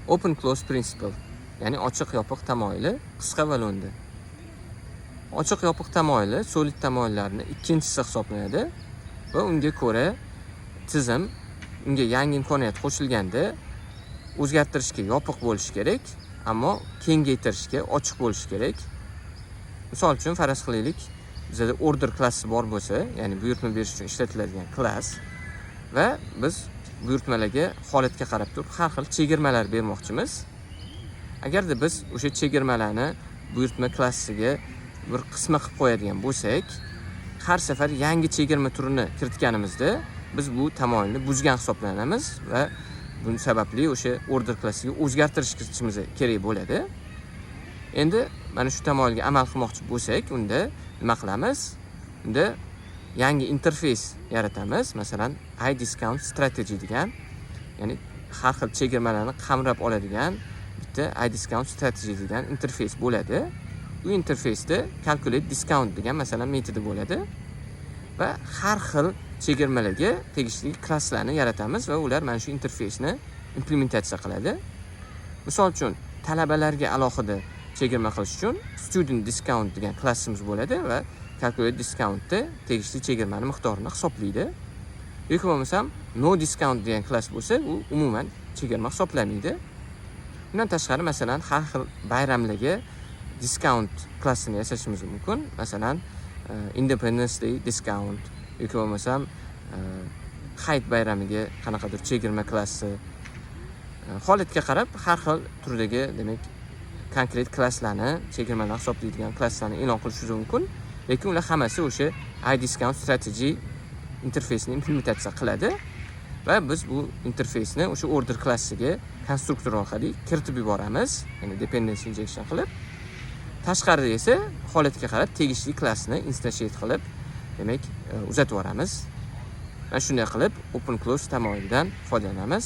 open close principle, ya'ni ochiq yopiq tamoyili qisqa va lo'nda. Ochiq yopiq tamoyili solid tamoyillarning ikkinchisi hisoblanadi va unga ko'ra tizim unga yangi imkoniyat qo'shilganda o'zgartirishga yopiq bo'lishi kerak, ammo kengaytirishga ochiq bo'lishi kerak. Misol uchun faraz qilaylik, bizda order klassi bor bo'lsa, ya'ni buyurtma berish uchun ishlatiladigan klass va biz buyurtmalarga holatga qarab turib har xil chegirmalar bermoqchimiz. Agarda biz o'sha chegirmalarni buyurtma klassiga bir qisma qilib qo'yadigan bo'lsak, har safar yangi chegirma turini kiritganimizda biz bu tamoyilni buzgan hisoblanamiz va buning sababli o'sha order klassiga o'zgartirish kiritishimiz kerak bo'ladi. Endi mana shu tamoyilga amal qilmoqchi bo'lsak, unda nima qilamiz? Unda yangi interfeys yaratamiz. Masalan, iDiscount strategy degan, ya'ni har xil chegirmalarni qamrab oladigan bitta iDiscount strategy degan interfeys bo'ladi. Bu interfeysda calculate discount degan masalan metodi bo'ladi va har xil chegirmalarga tegishli klasslarni yaratamiz va ular mana shu interfeysni implementatsiya qiladi. Misol uchun, talabalarga alohida chegirma qilish uchun student discount degan klassimiz bo'ladi va calculate discountda tegishli chegirmani miqdorini hisoblaydi. Yoki bo'lmasam no discount degan klass bo'lsa, u umuman chegirma hisoblanmaydi. Bundan tashqari masalan har xil bayramlarga discount klassini yasashimiz mumkin. Masalan, Independence Day discount yoki bo'lmasam Hayit bayramiga qanaqadir chegirma klassi. Holatga qarab har xil turdagi, demak, konkret klasslarni, chegirmalarni hisoblaydigan klasslarni e'lon qilishingiz mumkin. Lekin ular hammasi o'sha iDiscount strategy interfeysini implementatsiya qiladi va biz bu interfeysni o'sha order klassiga konstruktor orqali kiritib yuboramiz, ya'ni dependency injection qilib. Tashqarida esa holatga qarab tegishli klassni instantiate qilib, demak, uzatib yuboramiz. Mana shunday qilib open close tamoyilidan foydalanamiz.